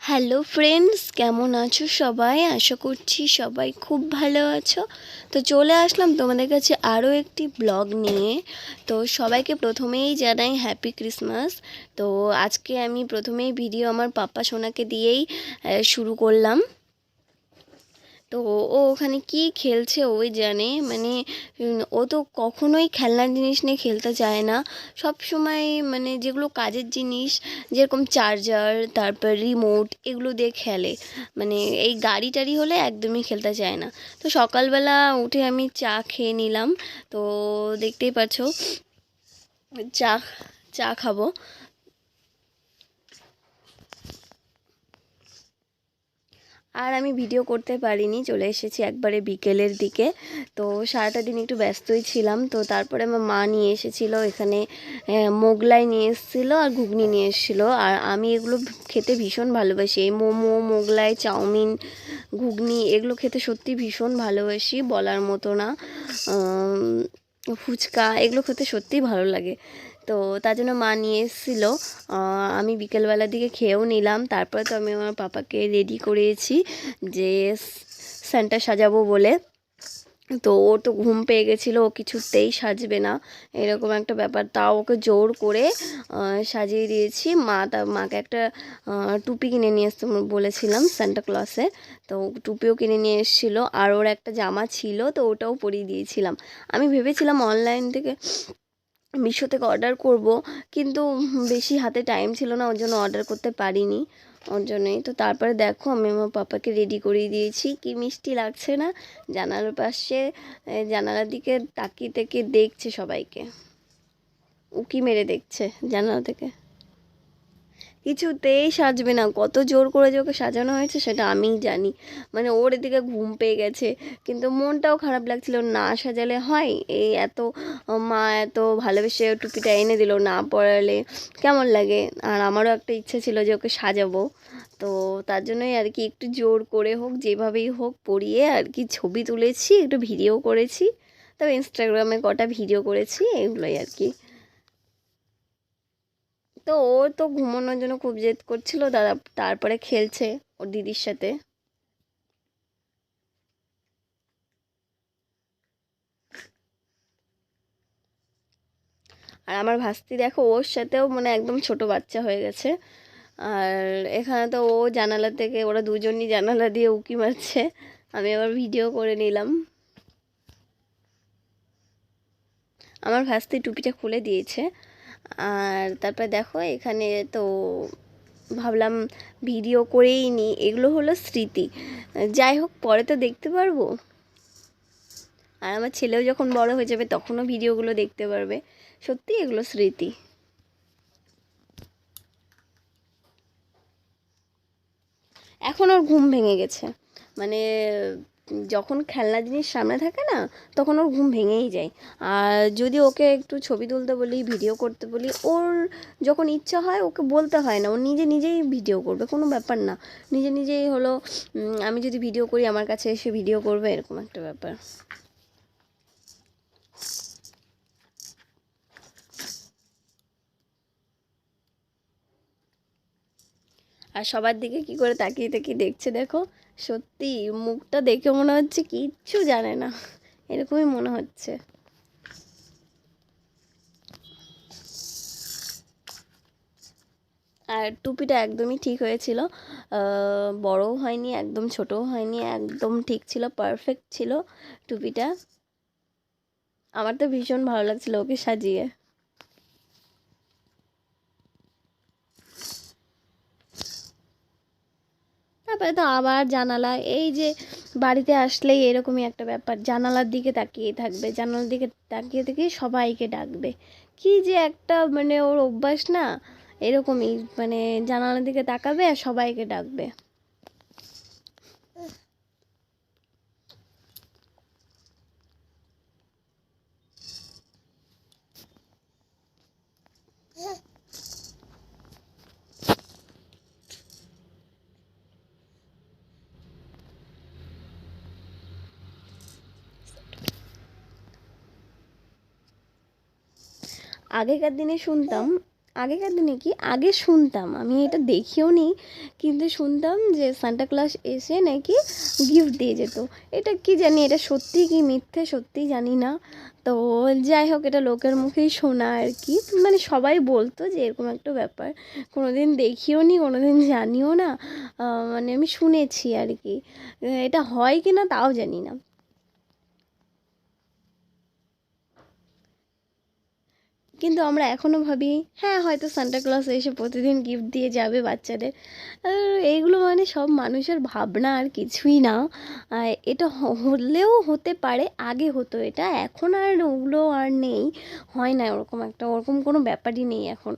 Hello friends, কেমন আছো সবাই? আশা করছি সবাই খুব ভালো আছো। তো চলে আসলাম তোমাদের কাছে আরও একটি ব্লগ নিয়ে। তো সবাইকে প্রথমেই জানাই হ্যাপি ক্রিসমাস। তো আজকে আমি প্রথমেই ভিডিও আমার পাপ্পা সোনাকে দিয়েই শুরু করলাম। তো ও ওখানে কি খেলছে ওই জানে, মানে ও তো কখনোই খেলনার জিনিস নিয়ে খেলতে চায় না। সব সময় মানে যেগুলো কাজের জিনিস, যেরকম চার্জার, তারপর রিমোট, এগুলো দিয়ে খেলে। মানে এই গাড়ি টাড়ি হলে একদমই খেলতে চায় না। তো সকালবেলা উঠে আমি চা খেয়ে নিলাম। তো দেখতেই পাচ্ছ, চা চা খাবো। আর আমি ভিডিও করতে পারিনি, চলে এসেছি একবারে বিকেলের দিকে। তো সারাটা দিন একটু ব্যস্তই ছিলাম। তো তারপরে আমার মা নিয়ে এসেছিলো এখানে মোগলাই নিয়ে এসেছিলো আর ঘুগনি নিয়ে এসেছিলো। আর আমি এগুলো খেতে ভীষণ ভালোবাসি, এই মোমো, মোগলাই, চাউমিন, ঘুগনি, এগুলো খেতে সত্যি ভীষণ ভালোবাসি, বলার মতো না। ফুচকা, এগুলো খেতে সত্যিই ভালো লাগে। তো তার জন্য মা নিয়ে এসেছিলো। আমি বিকেলবেলার দিকে খেয়েও নিলাম। তারপরে তো আমি আমার পাপাকে রেডি করিয়েছি যে স্যান্টা সাজাবো বলে। তো ওর তো ঘুম পেয়ে গেছিলো, ও কিছুতেই সাজবে না, এরকম একটা ব্যাপার। তাও ওকে জোর করে সাজিয়ে দিয়েছি। মাকে একটা টুপি কিনে নিয়ে আসতে বলেছিলাম সান্টা ক্লসে। তো টুপিও কিনে নিয়ে এসেছিলো, আর ওর একটা জামা ছিল, তো ওটাও পরিয়ে দিয়েছিলাম। আমি ভেবেছিলাম অনলাইন থেকে, মিশো থেকে অর্ডার করব, কিন্তু বেশি হাতে টাইম ছিল না, ওর জন্য অর্ডার করতে পারিনি। ওর জন্যই তো তারপরে দেখো আমি আমার পাপাকে রেডি করিয়ে দিয়েছি। কি মিষ্টি লাগছে না? জানালার পাশে, জানালার দিকে তাকিয়ে তাকিয়ে দেখছে সবাইকে, উকি মেরে দেখছে জানালা থেকে। কিছুতেই সাজবে না, কত জোর করে যে ওকে সাজানো হয়েছে সেটা আমিই জানি। মানে ওর এদিকে ঘুম পেয়ে গেছে, কিন্তু মনটাও খারাপ লাগছিল, না সাজালে হয়? এই এত মা এত ভালোবেসে টুপিটা এনে দিল, না পরালে কেমন লাগে? আর আমারও একটা ইচ্ছা ছিল যে ওকে সাজাবো। তো তার জন্যই আর কি একটু জোর করে হোক, যেভাবেই হোক পরিয়ে আর কি ছবি তুলেছি, একটু ভিডিও করেছি। তবে ইনস্টাগ্রামে কটা ভিডিও করেছি, এগুলোই আর কি। তো ও তো ঘুমানোর জন্য খুব জেদ করছিল দাদা, তারপরে খেলছে ওর দিদির সাথে। আর আমার ভাস্তি দেখো, ওর সাথেও মানে একদম ছোট বাচ্চা হয়ে গেছে। আর এখানে তো ও জানালা থেকে, ওরা দুজনই জানালা দিয়ে উঁকি মারছে, আমি আবার ভিডিও করে নিলাম। আমার ভাস্তি টুপিটা খুলে দিয়েছে। আর তারপরে দেখো এখানে তো ভাবলাম ভিডিও করেই নিই, এগুলো হলো স্মৃতি। যাই হোক, পরে তো দেখতে পারবো। আর আমার ছেলেও যখন বড় হয়ে যাবে তখনও ভিডিওগুলো দেখতে পারবে। সত্যি এগুলো স্মৃতি। এখন ওর ঘুম ভেঙে গেছে। মানে যখন খেলনা জিনিস সামনে থাকে না, তখন ওর ঘুম ভেঙেই যায়। আর যদি ওকে একটু ছবি তুলতে বলি, ভিডিও করতে বলি, ওর যখন ইচ্ছা হয় ওকে বলতে হয় না, ও নিজে নিজেই ভিডিও করবে, কোনো ব্যাপার না। নিজে নিজেই হলো, আমি যদি ভিডিও করি আমার কাছে এসে ভিডিও করবে, এরকম একটা ব্যাপার। আর সবার দিকে কি করে তাকিয়ে তাকিয়ে দেখছে দেখো। সত্যি মুখটা দেখে মনে হচ্ছে কিচ্ছু জানে না, এরকমই মনে হচ্ছে। আর টুপিটা একদমই ঠিক হয়েছিল, বড়ও হয়নি, একদম ছোটও হয়নি, একদম ঠিক ছিল, পারফেক্ট ছিল টুপিটা। আমার তো ভীষণ ভালো লাগছিল ওকে সাজিয়ে। তারপরে তো আবার জানালা, এই যে বাড়িতে আসলেই এরকমই একটা ব্যাপার, জানালার দিকে তাকিয়ে থাকবে, জানালার দিকে তাকিয়ে থেকে সবাইকে ডাকবে। কি যে একটা মানে ওর অভ্যাস না, এরকমই, মানে জানালার দিকে তাকাবে আর সবাইকে ডাকবে। আগেকার দিনে শুনতাম আগেকার দিনে কি আগে শুনতাম, আমি এটা দেখিও নি, কিন্তু শুনতাম যে সান্টা ক্লজ এসে নাকি গিফট দিয়ে যেত। এটা কি জানি, এটা সত্যি কি মিথ্যে সত্যি জানি না। তো যাই হোক, এটা লোকের মুখেই শোনা আর কি, মানে সবাই বলতো যে এরকম একটা ব্যাপার। কোনো দিন দেখিও নি, কোনো দিন জানিও না, মানে আমি শুনেছি আর কি। এটা হয় কি না তাও জানি না। কিন্তু আমরা এখনও ভাবি হ্যাঁ হয়তো সান্টা ক্লজ এসে প্রতিদিন গিফট দিয়ে যাবে বাচ্চাদের। এইগুলো মানে সব মানুষের ভাবনা, আর কিছুই না। এটা হলেও হতে পারে, আগে হতো এটা, এখন আর ওগুলো আর নেই, হয় না ওরকম একটা, ওরকম কোনো ব্যাপারই নেই এখন।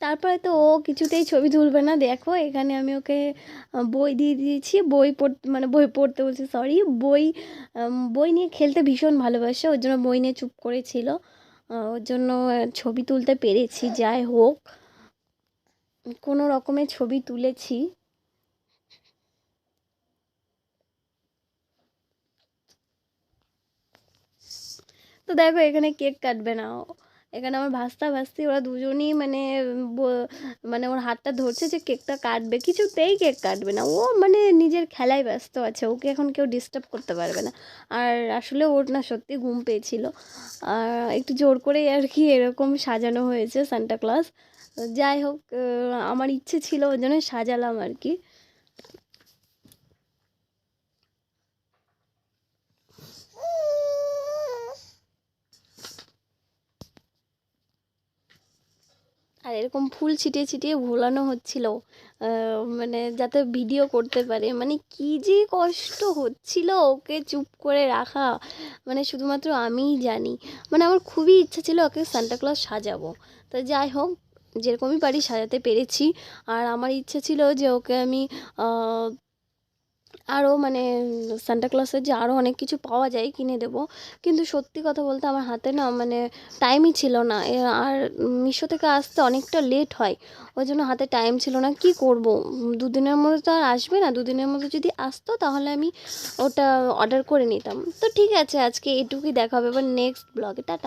তারপরে তো ও কিছুতেই ছবি তুলবে না, দেখো এখানে আমি ওকে বই দিয়ে দিয়েছি, বই পড়তে মানে বই পড়তে বলছি সরি, বই বই নিয়ে খেলতে ভীষণ ভালোবাসে, ওর জন্য বই নিয়ে চুপ করেছিল। ওর জন্য ছবি তুলতে পেরেছি, যাই হোক কোনো রকমের ছবি তুলেছি। তো দেখো এখানে কেক কাটবে না ও। এখানে আমার ভাস্তা ভাস্তি ওরা দুজনই মানে মানে ওর হাতটা ধরছে যে কেকটা কাটবে, কিছুতেই কেক কাটবে না ও, মানে নিজের খেলায় ব্যস্ত আছে, ওকে এখন কেউ ডিস্টার্ব করতে পারবে না। আর আসলে ওর না সত্যি ঘুম পেয়েছিল, আর একটু জোর করেই আর কি এরকম সাজানো হয়েছে সান্টা ক্লজ। যাই হোক, আমার ইচ্ছে ছিল ওই জন্য সাজালাম আর কি। আর এরকম ফুল ছিটিয়ে ছিটিয়ে ভোলানো হচ্ছিল, মানে যাতে ভিডিও করতে পারে, মানে কি যে কষ্ট হচ্ছিল ওকে চুপ করে রাখা, মানে শুধুমাত্র আমিই জানি। মানে আমার খুবই ইচ্ছা ছিল ওকে সান্টা ক্লজ সাজাবো। তো যাই হোক, যেরকমই পারি সাজাতে পেরেছি। আর আমার ইচ্ছে ছিল যে ওকে আমি আরও মানে সান্টা ক্লজের যে আরও অনেক কিছু পাওয়া যায় কিনে দেবো, কিন্তু সত্যি কথা বলতে আমার হাতে না মানে টাইমই ছিল না। আর মিশো থেকে আসতে অনেকটা লেট হয়, ওই জন্য হাতে টাইম ছিল না। কি করব, দুদিনের মধ্যে তো আর আসবে না, দুদিনের মধ্যে যদি আসতো তাহলে আমি ওটা অর্ডার করে নিতাম। তো ঠিক আছে, আজকে এটুকুই, দেখা হবে এবার নেক্সট ব্লগে, টাটা।